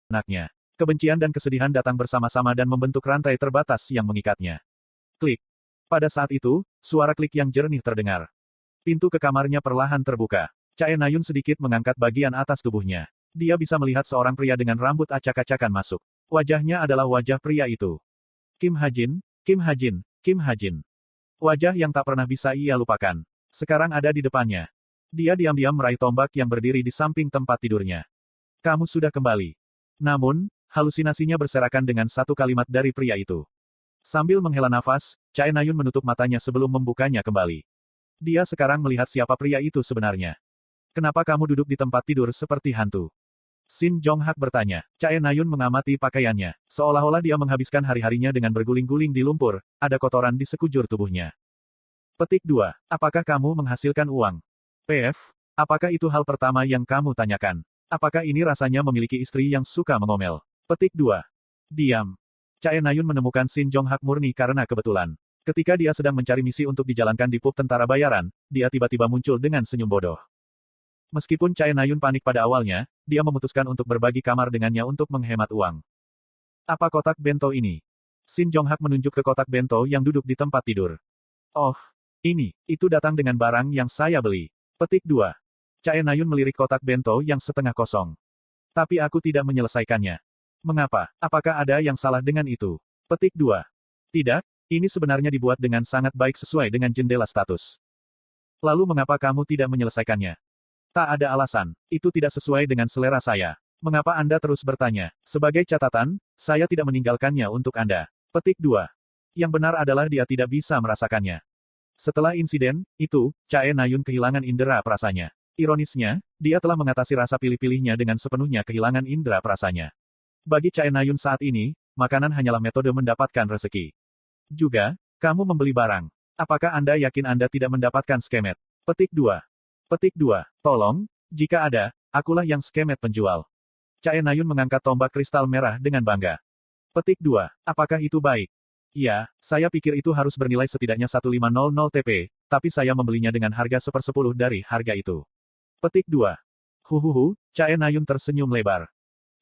benaknya. Kebencian dan kesedihan datang bersama-sama dan membentuk rantai terbatas yang mengikatnya. Klik. Pada saat itu, suara klik yang jernih terdengar. Pintu ke kamarnya perlahan terbuka. Chae Nayun sedikit mengangkat bagian atas tubuhnya. Dia bisa melihat seorang pria dengan rambut acak-acakan masuk. Wajahnya adalah wajah pria itu. Kim Ha-jin, Kim Ha-jin, Kim Ha-jin. Wajah yang tak pernah bisa ia lupakan. Sekarang ada di depannya. Dia diam-diam meraih tombak yang berdiri di samping tempat tidurnya. Kamu sudah kembali. Namun, halusinasinya berserakan dengan satu kalimat dari pria itu. Sambil menghela nafas, Chae Nayun menutup matanya sebelum membukanya kembali. Dia sekarang melihat siapa pria itu sebenarnya. Kenapa kamu duduk di tempat tidur seperti hantu? Shin Jong-hak bertanya. Chae Nayun mengamati pakaiannya. Seolah-olah dia menghabiskan hari-harinya dengan berguling-guling di lumpur, ada kotoran di sekujur tubuhnya. Petik 2. Apakah kamu menghasilkan uang? PF. Apakah itu hal pertama yang kamu tanyakan? Apakah ini rasanya memiliki istri yang suka mengomel? Petik 2. Diam. Chae Nayun menemukan Shin Jong-hak murni karena kebetulan. Ketika dia sedang mencari misi untuk dijalankan di pub tentara bayaran, dia tiba-tiba muncul dengan senyum bodoh. Meskipun Chae Nayun panik pada awalnya, dia memutuskan untuk berbagi kamar dengannya untuk menghemat uang. Apa kotak bento ini? Shin Jong-hak menunjuk ke kotak bento yang duduk di tempat tidur. Oh, itu datang dengan barang yang saya beli. Petik 2. Chae Nayun melirik kotak bento yang setengah kosong. Tapi aku tidak menyelesaikannya. Mengapa? Apakah ada yang salah dengan itu? Petik 2. Tidak. Ini sebenarnya dibuat dengan sangat baik sesuai dengan jendela status. Lalu mengapa kamu tidak menyelesaikannya? Tak ada alasan. Itu tidak sesuai dengan selera saya. Mengapa Anda terus bertanya? Sebagai catatan, saya tidak meninggalkannya untuk Anda. Petik 2. Yang benar adalah dia tidak bisa merasakannya. Setelah insiden itu, Chae Nayun kehilangan indera perasanya. Ironisnya, dia telah mengatasi rasa pilih-pilihnya dengan sepenuhnya kehilangan indera perasanya. Bagi Chae Nayun saat ini, makanan hanyalah metode mendapatkan rezeki. Juga, kamu membeli barang. Apakah Anda yakin Anda tidak mendapatkan skemet? Petik 2. Petik 2. Tolong, jika ada, akulah yang skemet penjual. Chae Nayun mengangkat tombak kristal merah dengan bangga. Petik 2. Apakah itu baik? Ya, saya pikir itu harus bernilai setidaknya 1500 TP, tapi saya membelinya dengan harga 1/10 dari harga itu. Petik 2. Huhuhu, Chae Nayun tersenyum lebar.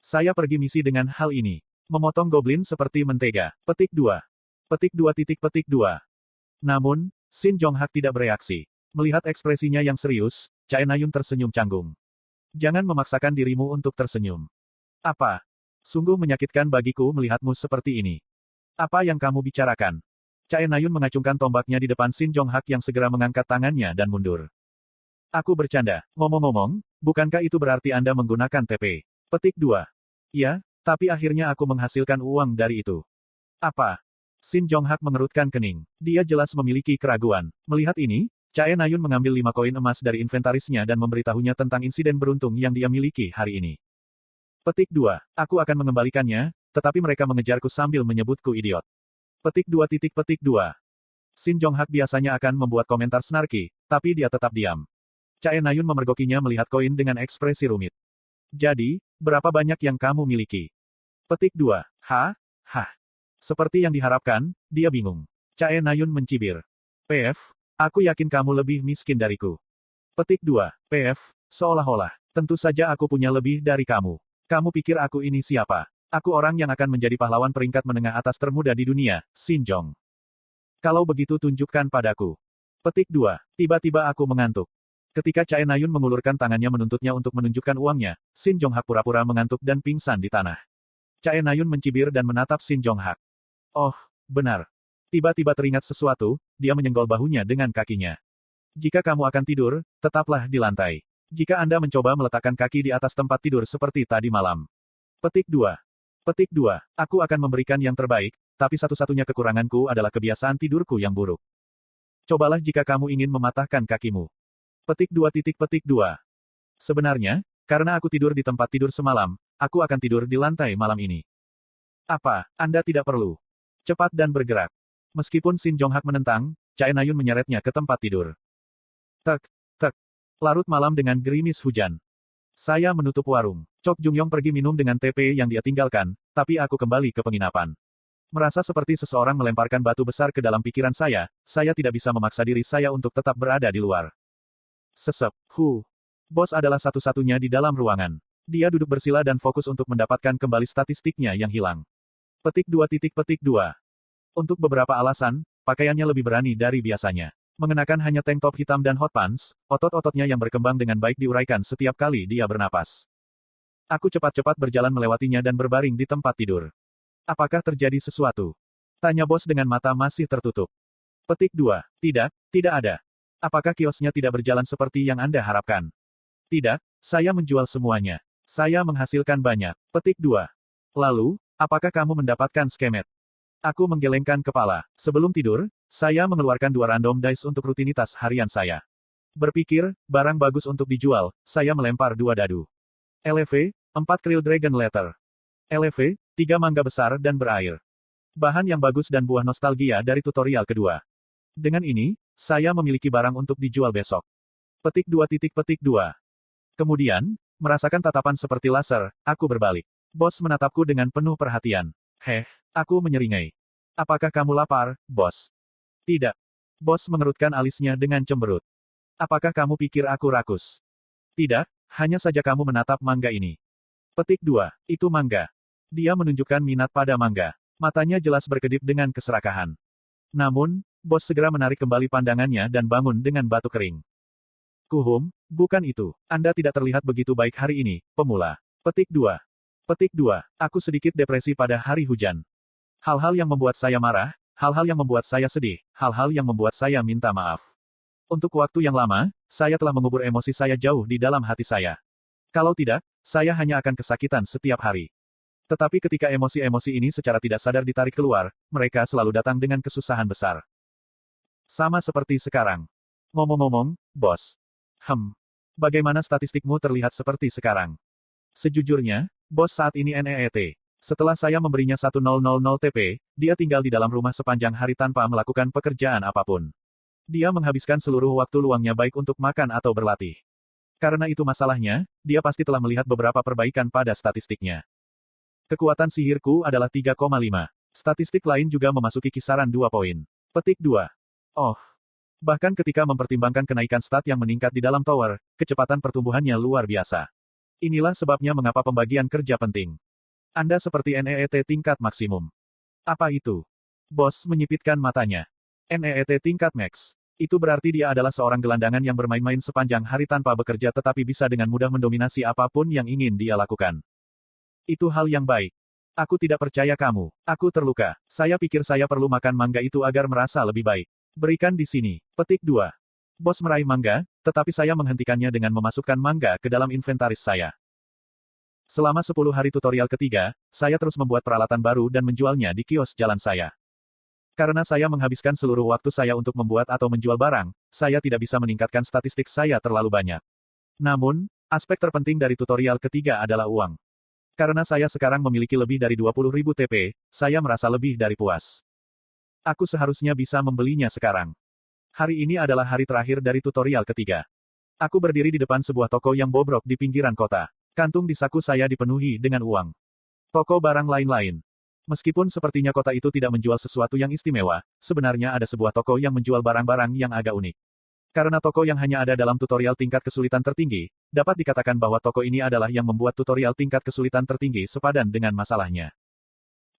Saya pergi misi dengan hal ini. Memotong goblin seperti mentega. Petik 2. Petik 2. Petik 2. Namun, Shin Jong-hak tidak bereaksi. Melihat ekspresinya yang serius, Chae Nayun tersenyum canggung. Jangan memaksakan dirimu untuk tersenyum. Apa? Sungguh menyakitkan bagiku melihatmu seperti ini. Apa yang kamu bicarakan? Chae Nayun mengacungkan tombaknya di depan Shin Jong-hak yang segera mengangkat tangannya dan mundur. Aku bercanda. Ngomong-ngomong, bukankah itu berarti Anda menggunakan TP? Petik 2. Ya, tapi akhirnya aku menghasilkan uang dari itu. Apa? Shin Jong-hak mengerutkan kening. Dia jelas memiliki keraguan. Melihat ini, Chae Nayun mengambil 5 koin emas dari inventarisnya dan memberitahunya tentang insiden beruntung yang dia miliki hari ini. Petik 2. Aku akan mengembalikannya, tetapi mereka mengejarku sambil menyebutku idiot. Petik 2. Petik 2. Shin Jong-hak biasanya akan membuat komentar snarky, tapi dia tetap diam. Chae Nayun memergokinya melihat koin dengan ekspresi rumit. Jadi, berapa banyak yang kamu miliki? Petik 2. Hah? Seperti yang diharapkan, dia bingung. Chae Nayun mencibir. PF, aku yakin kamu lebih miskin dariku. Petik 2. PF, seolah-olah. Tentu saja aku punya lebih dari kamu. Kamu pikir aku ini siapa? Aku orang yang akan menjadi pahlawan peringkat menengah atas termuda di dunia, Shin Jong. Kalau begitu tunjukkan padaku. Petik 2. Tiba-tiba aku mengantuk. Ketika Chae Nayun mengulurkan tangannya menuntutnya untuk menunjukkan uangnya, Shin Jong-hak pura-pura mengantuk dan pingsan di tanah. Chae Nayun mencibir dan menatap Shin Jong-hak. Oh, benar. Tiba-tiba teringat sesuatu, dia menyenggol bahunya dengan kakinya. Jika kamu akan tidur, tetaplah di lantai. Jika Anda mencoba meletakkan kaki di atas tempat tidur seperti tadi malam. Petik 2. Petik 2. Aku akan memberikan yang terbaik, tapi satu-satunya kekuranganku adalah kebiasaan tidurku yang buruk. Cobalah jika kamu ingin mematahkan kakimu. Petik 2. Petik 2. Sebenarnya, karena aku tidur di tempat tidur semalam, aku akan tidur di lantai malam ini. Apa, Anda tidak perlu? Cepat dan bergerak. Meskipun Shin Jong-hak menentang, Chae Nayun menyeretnya ke tempat tidur. Tek. Larut malam dengan gerimis hujan. Saya menutup warung. Chok Jung-yong pergi minum dengan TP yang dia tinggalkan, tapi aku kembali ke penginapan. Merasa seperti seseorang melemparkan batu besar ke dalam pikiran saya tidak bisa memaksa diri saya untuk tetap berada di luar. Sesep. Bos adalah satu-satunya di dalam ruangan. Dia duduk bersila dan fokus untuk mendapatkan kembali statistiknya yang hilang. Petik 2. Untuk beberapa alasan, pakaiannya lebih berani dari biasanya. Mengenakan hanya tank top hitam dan hot pants, otot-ototnya yang berkembang dengan baik diuraikan setiap kali dia bernapas. Aku cepat-cepat berjalan melewatinya dan berbaring di tempat tidur. Apakah terjadi sesuatu? Tanya bos dengan mata masih tertutup. Petik 2. Tidak ada. Apakah kiosnya tidak berjalan seperti yang Anda harapkan? Tidak, saya menjual semuanya. Saya menghasilkan banyak. Petik 2. Lalu, apakah kamu mendapatkan skemet? Aku menggelengkan kepala. Sebelum tidur, saya mengeluarkan 2 random dice untuk rutinitas harian saya. Berpikir, barang bagus untuk dijual, saya melempar 2 dadu. LV, 4 krill dragon letter. LV, 3 mangga besar dan berair. Bahan yang bagus dan buah nostalgia dari tutorial kedua. Dengan ini, saya memiliki barang untuk dijual besok. Petik 2. Kemudian, merasakan tatapan seperti laser, aku berbalik. Bos menatapku dengan penuh perhatian. Aku menyeringai. Apakah kamu lapar, bos? Tidak. Bos mengerutkan alisnya dengan cemberut. Apakah kamu pikir aku rakus? Tidak, hanya saja kamu menatap mangga ini. Petik 2. Itu mangga. Dia menunjukkan minat pada mangga. Matanya jelas berkedip dengan keserakahan. Namun, bos segera menarik kembali pandangannya dan bangun dengan batu kering. Kuhum, bukan itu. Anda tidak terlihat begitu baik hari ini, pemula. Petik 2. Aku sedikit depresi pada hari hujan. Hal-hal yang membuat saya marah, hal-hal yang membuat saya sedih, hal-hal yang membuat saya minta maaf. Untuk waktu yang lama, saya telah mengubur emosi saya jauh di dalam hati saya. Kalau tidak, saya hanya akan kesakitan setiap hari. Tetapi ketika emosi-emosi ini secara tidak sadar ditarik keluar, mereka selalu datang dengan kesusahan besar. Sama seperti sekarang. Ngomong-ngomong, bos. Bagaimana statistikmu terlihat seperti sekarang? Sejujurnya, bos saat ini NEET. Setelah saya memberinya 1000 TP, dia tinggal di dalam rumah sepanjang hari tanpa melakukan pekerjaan apapun. Dia menghabiskan seluruh waktu luangnya baik untuk makan atau berlatih. Karena itu masalahnya, dia pasti telah melihat beberapa perbaikan pada statistiknya. Kekuatan sihirku adalah 3,5. Statistik lain juga memasuki kisaran 2 poin. Petik 2. Oh. Bahkan ketika mempertimbangkan kenaikan stat yang meningkat di dalam tower, kecepatan pertumbuhannya luar biasa. Inilah sebabnya mengapa pembagian kerja penting. Anda seperti NEET tingkat maksimum. Apa itu? Bos menyipitkan matanya. NEET tingkat max. Itu berarti dia adalah seorang gelandangan yang bermain-main sepanjang hari tanpa bekerja tetapi bisa dengan mudah mendominasi apapun yang ingin dia lakukan. Itu hal yang baik. Aku tidak percaya kamu. Aku terluka. Saya pikir saya perlu makan mangga itu agar merasa lebih baik. Berikan di sini. Petik 2. Bos meraih mangga, tetapi saya menghentikannya dengan memasukkan mangga ke dalam inventaris saya. Selama 10 hari tutorial ketiga, saya terus membuat peralatan baru dan menjualnya di kios jalan saya. Karena saya menghabiskan seluruh waktu saya untuk membuat atau menjual barang, saya tidak bisa meningkatkan statistik saya terlalu banyak. Namun, aspek terpenting dari tutorial ketiga adalah uang. Karena saya sekarang memiliki lebih dari 20.000 TP, saya merasa lebih dari puas. Aku seharusnya bisa membelinya sekarang. Hari ini adalah hari terakhir dari tutorial ketiga. Aku berdiri di depan sebuah toko yang bobrok di pinggiran kota. Kantung di saku saya dipenuhi dengan uang. Toko barang lain-lain. Meskipun sepertinya kota itu tidak menjual sesuatu yang istimewa, sebenarnya ada sebuah toko yang menjual barang-barang yang agak unik. Karena toko yang hanya ada dalam tutorial tingkat kesulitan tertinggi, dapat dikatakan bahwa toko ini adalah yang membuat tutorial tingkat kesulitan tertinggi sepadan dengan masalahnya.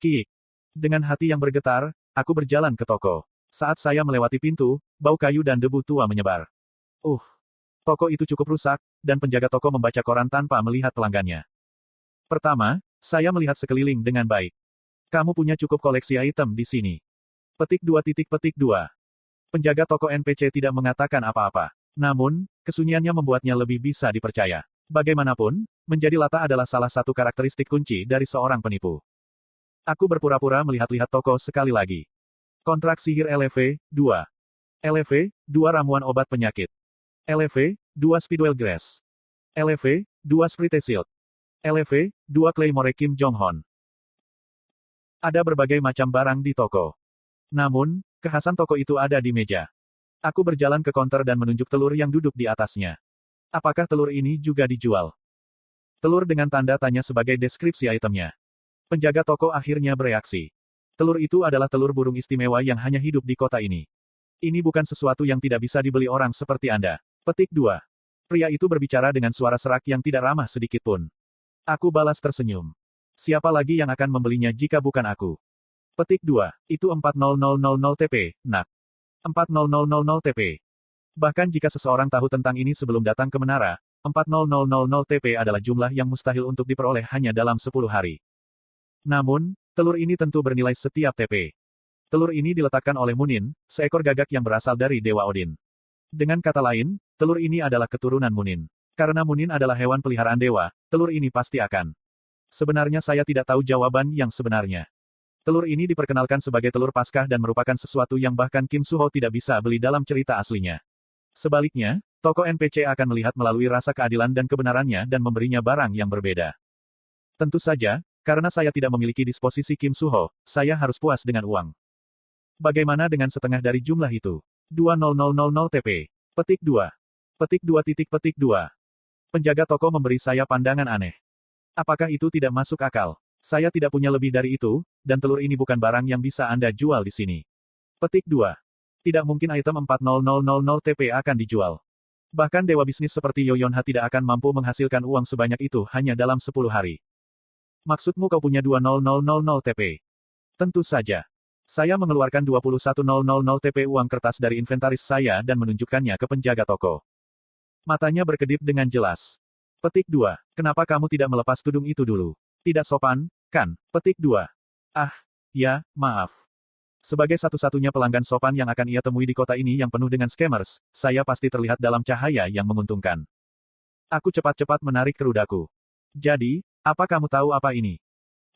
Kiik. Dengan hati yang bergetar, aku berjalan ke toko. Saat saya melewati pintu, bau kayu dan debu tua menyebar. Toko itu cukup rusak, dan penjaga toko membaca koran tanpa melihat pelanggannya. Pertama, saya melihat sekeliling dengan baik. Kamu punya cukup koleksi item di sini. Petik 2. Penjaga toko NPC tidak mengatakan apa-apa. Namun, kesunyiannya membuatnya lebih bisa dipercaya. Bagaimanapun, menjadi lata adalah salah satu karakteristik kunci dari seorang penipu. Aku berpura-pura melihat-lihat toko sekali lagi. Kontrak sihir LV, 2. LV, 2 ramuan obat penyakit. LV, 2 Speedwell Grass. LV, 2 Sprite Shield. LV, 2 Claymore Kim Jong-hon. Ada berbagai macam barang di toko. Namun, kekhasan toko itu ada di meja. Aku berjalan ke counter dan menunjuk telur yang duduk di atasnya. Apakah telur ini juga dijual? Telur dengan tanda tanya sebagai deskripsi itemnya. Penjaga toko akhirnya bereaksi. Telur itu adalah telur burung istimewa yang hanya hidup di kota ini. Ini bukan sesuatu yang tidak bisa dibeli orang seperti Anda. Petik 2. Pria itu berbicara dengan suara serak yang tidak ramah sedikit pun. Aku balas tersenyum. Siapa lagi yang akan membelinya jika bukan aku? Petik 2. Itu 40000 TP, nak. 40000 TP. Bahkan jika seseorang tahu tentang ini sebelum datang ke menara, 40000 TP adalah jumlah yang mustahil untuk diperoleh hanya dalam 10 hari. Namun, telur ini tentu bernilai setiap TP. Telur ini diletakkan oleh Munin, seekor gagak yang berasal dari Dewa Odin. Dengan kata lain, telur ini adalah keturunan Munin. Karena Munin adalah hewan peliharaan dewa, telur ini pasti akan. Sebenarnya saya tidak tahu jawaban yang sebenarnya. Telur ini diperkenalkan sebagai telur Paskah dan merupakan sesuatu yang bahkan Kim Suho tidak bisa beli dalam cerita aslinya. Sebaliknya, tokoh NPC akan melihat melalui rasa keadilan dan kebenarannya dan memberinya barang yang berbeda. Tentu saja, karena saya tidak memiliki disposisi Kim Suho, saya harus puas dengan uang. Bagaimana dengan setengah dari jumlah itu? 20.000 TP. Petik 2. Petik 2. Penjaga toko memberi saya pandangan aneh. Apakah itu tidak masuk akal? Saya tidak punya lebih dari itu, dan telur ini bukan barang yang bisa Anda jual di sini. Petik 2. Tidak mungkin item 40000 TP akan dijual. Bahkan dewa bisnis seperti Yoyonha tidak akan mampu menghasilkan uang sebanyak itu hanya dalam 10 hari. Maksudmu kau punya 20.000 TP? Tentu saja. Saya mengeluarkan 21.000 TP uang kertas dari inventaris saya dan menunjukkannya ke penjaga toko. Matanya berkedip dengan jelas. Petik 2. Kenapa kamu tidak melepas tudung itu dulu? Tidak sopan, kan? Petik 2. Ah, ya, maaf. Sebagai satu-satunya pelanggan sopan yang akan ia temui di kota ini yang penuh dengan scammers, saya pasti terlihat dalam cahaya yang menguntungkan. Aku cepat-cepat menarik kerudaku. Jadi, apa kamu tahu apa ini?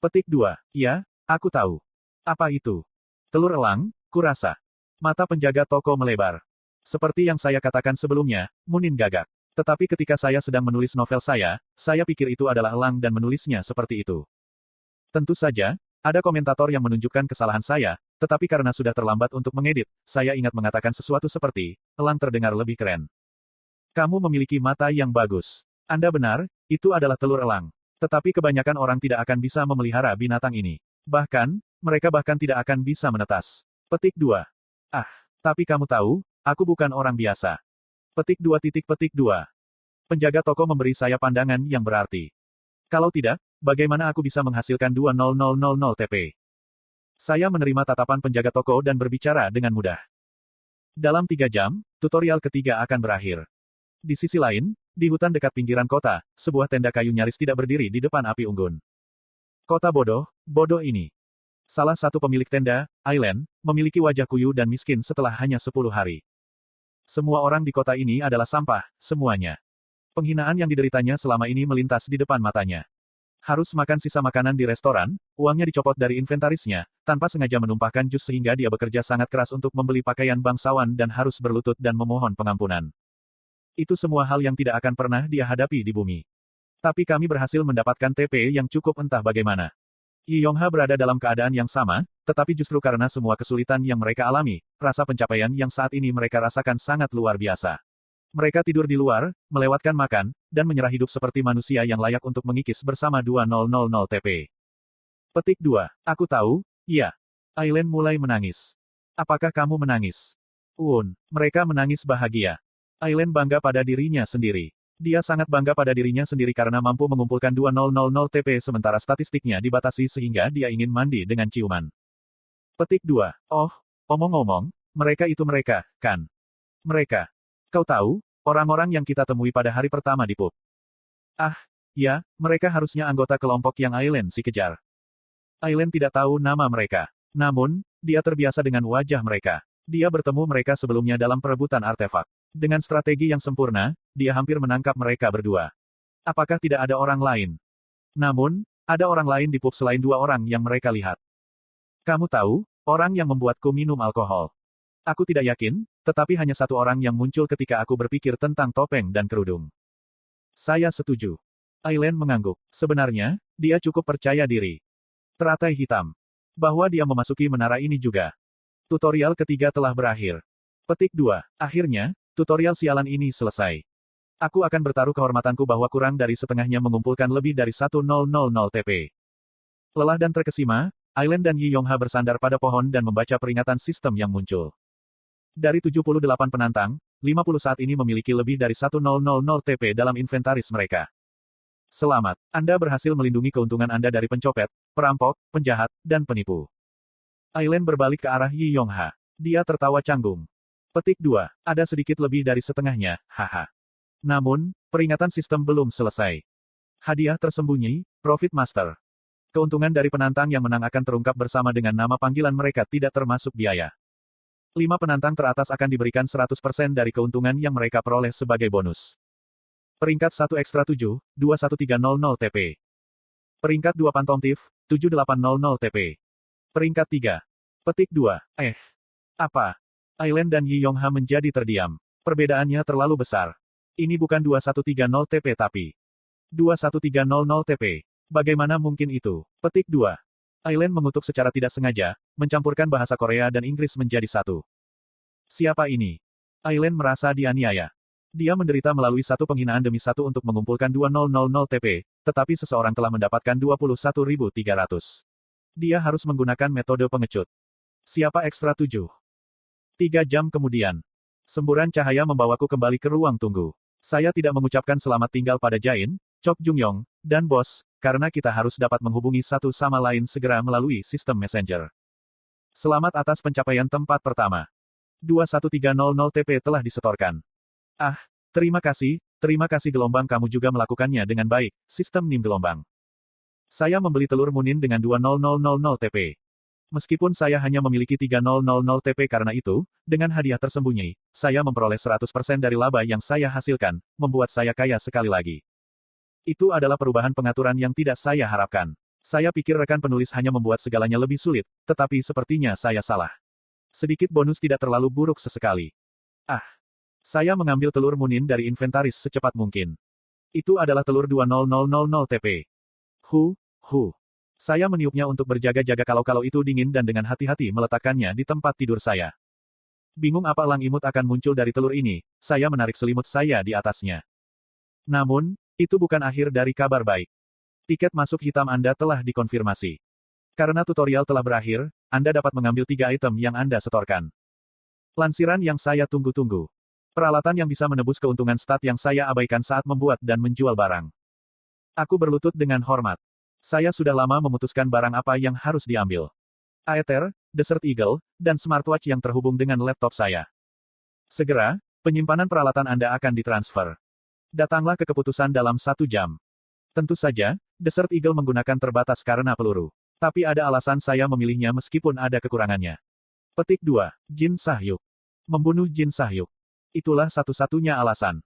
Petik 2. Ya, aku tahu. Apa itu? Telur elang, kurasa. Mata penjaga toko melebar. Seperti yang saya katakan sebelumnya, Munin gagak. Tetapi ketika saya sedang menulis novel saya pikir itu adalah elang dan menulisnya seperti itu. Tentu saja, ada komentator yang menunjukkan kesalahan saya, tetapi karena sudah terlambat untuk mengedit, saya ingat mengatakan sesuatu seperti, elang terdengar lebih keren. Kamu memiliki mata yang bagus. Anda benar, itu adalah telur elang. Tetapi kebanyakan orang tidak akan bisa memelihara binatang ini. Bahkan, mereka bahkan tidak akan bisa menetas. Petik 2. Ah, tapi kamu tahu, aku bukan orang biasa. Petik 2. Penjaga toko memberi saya pandangan yang berarti. Kalau tidak, bagaimana aku bisa menghasilkan 20.000 TP? Saya menerima tatapan penjaga toko dan berbicara dengan mudah. Dalam 3 jam, tutorial ketiga akan berakhir. Di sisi lain, di hutan dekat pinggiran kota, sebuah tenda kayu nyaris tidak berdiri di depan api unggun. Kota bodoh ini. Salah satu pemilik tenda, Aileen, memiliki wajah kuyu dan miskin setelah hanya 10 hari. Semua orang di kota ini adalah sampah, semuanya. Penghinaan yang dideritanya selama ini melintas di depan matanya. Harus makan sisa makanan di restoran, uangnya dicopot dari inventarisnya, tanpa sengaja menumpahkan jus sehingga dia bekerja sangat keras untuk membeli pakaian bangsawan dan harus berlutut dan memohon pengampunan. Itu semua hal yang tidak akan pernah dia hadapi di bumi. Tapi kami berhasil mendapatkan TP yang cukup entah bagaimana. Yi Yongha berada dalam keadaan yang sama, tetapi justru karena semua kesulitan yang mereka alami, rasa pencapaian yang saat ini mereka rasakan sangat luar biasa. Mereka tidur di luar, melewatkan makan, dan menyerah hidup seperti manusia yang layak untuk mengikis bersama 2000 TP. Petik 2. Aku tahu, iya. Aileen mulai menangis. Apakah kamu menangis? Mereka menangis bahagia. Aileen bangga pada dirinya sendiri. Dia sangat bangga pada dirinya sendiri karena mampu mengumpulkan 2000 TP sementara statistiknya dibatasi sehingga dia ingin mandi dengan ciuman. Petik 2. Oh, omong-omong, mereka itu mereka, kan? Mereka. Kau tahu, orang-orang yang kita temui pada hari pertama di pub. Ah, ya, mereka harusnya anggota kelompok yang Aileen si kejar. Aileen tidak tahu nama mereka. Namun, dia terbiasa dengan wajah mereka. Dia bertemu mereka sebelumnya dalam perebutan artefak. Dengan strategi yang sempurna, dia hampir menangkap mereka berdua. Apakah tidak ada orang lain? Namun, ada orang lain di pub selain 2 orang yang mereka lihat. Kamu tahu, orang yang membuatku minum alkohol. Aku tidak yakin, tetapi hanya 1 orang yang muncul ketika aku berpikir tentang topeng dan kerudung. Saya setuju. Aileen mengangguk. Sebenarnya, dia cukup percaya diri. Teratai hitam. Bahwa dia memasuki menara ini juga. Tutorial ketiga telah berakhir. Petik 2. Akhirnya, tutorial sialan ini selesai. Aku akan bertaruh kehormatanku bahwa kurang dari setengahnya mengumpulkan lebih dari 100 TP. Lelah dan terkesima, Aileen dan Yi Yongha bersandar pada pohon dan membaca peringatan sistem yang muncul. Dari 78 penantang, 50 saat ini memiliki lebih dari 100 TP dalam inventaris mereka. Selamat. Anda berhasil melindungi keuntungan Anda dari pencopet, perampok, penjahat, dan penipu. Aileen berbalik ke arah Yi Yongha. Dia tertawa canggung. Petik 2. Ada sedikit lebih dari setengahnya, haha. Namun, peringatan sistem belum selesai. Hadiah tersembunyi, Profit Master. Keuntungan dari penantang yang menang akan terungkap bersama dengan nama panggilan mereka tidak termasuk biaya. 5 penantang teratas akan diberikan 100% dari keuntungan yang mereka peroleh sebagai bonus. Peringkat 1 Ekstra 7, 21300 TP. Peringkat 2 Pantomtif, 7800 TP. Peringkat 3. Petik 2. Apa? Aileen dan Yi Yongha menjadi terdiam. Perbedaannya terlalu besar. Ini bukan 2130 TP tapi 21300 TP. Bagaimana mungkin itu? Petik 2. Aileen mengutuk secara tidak sengaja, mencampurkan bahasa Korea dan Inggris menjadi satu. Siapa ini? Aileen merasa dianiaya. Dia menderita melalui satu penghinaan demi satu untuk mengumpulkan 2000 TP, tetapi seseorang telah mendapatkan 21.300. Dia harus menggunakan metode pengecut. Siapa Ekstra 7? 3 jam kemudian. Semburan cahaya membawaku kembali ke ruang tunggu. Saya tidak mengucapkan selamat tinggal pada Jain, Chok Jung-yong, dan bos, karena kita harus dapat menghubungi satu sama lain segera melalui sistem messenger. Selamat atas pencapaian tempat pertama. 21300 TP telah disetorkan. Terima kasih gelombang kamu juga melakukannya dengan baik, sistem NIM gelombang. Saya membeli telur munin dengan 20000 TP. Meskipun saya hanya memiliki 3000 TP karena itu, dengan hadiah tersembunyi, saya memperoleh 100% dari laba yang saya hasilkan, membuat saya kaya sekali lagi. Itu adalah perubahan pengaturan yang tidak saya harapkan. Saya pikir rekan penulis hanya membuat segalanya lebih sulit, tetapi sepertinya saya salah. Sedikit bonus tidak terlalu buruk sesekali. Saya mengambil telur munin dari inventaris secepat mungkin. Itu adalah telur 20000 TP. Saya meniupnya untuk berjaga-jaga kalau itu dingin dan dengan hati-hati meletakkannya di tempat tidur saya. Bingung apa elang imut akan muncul dari telur ini, saya menarik selimut saya di atasnya. Namun, itu bukan akhir dari kabar baik. Tiket masuk hitam Anda telah dikonfirmasi. Karena tutorial telah berakhir, Anda dapat mengambil 3 item yang Anda setorkan. Lansiran yang saya tunggu-tunggu. Peralatan yang bisa menebus keuntungan stat yang saya abaikan saat membuat dan menjual barang. Aku berlutut dengan hormat. Saya sudah lama memutuskan barang apa yang harus diambil. Aether, Desert Eagle, dan smartwatch yang terhubung dengan laptop saya. Segera, penyimpanan peralatan Anda akan ditransfer. Datanglah ke keputusan dalam 1 jam. Tentu saja, Desert Eagle menggunakan terbatas karena peluru. Tapi ada alasan saya memilihnya meskipun ada kekurangannya. Petik 2. Jin Sahyuk. Membunuh Jin Sahyuk. Itulah satu-satunya alasan.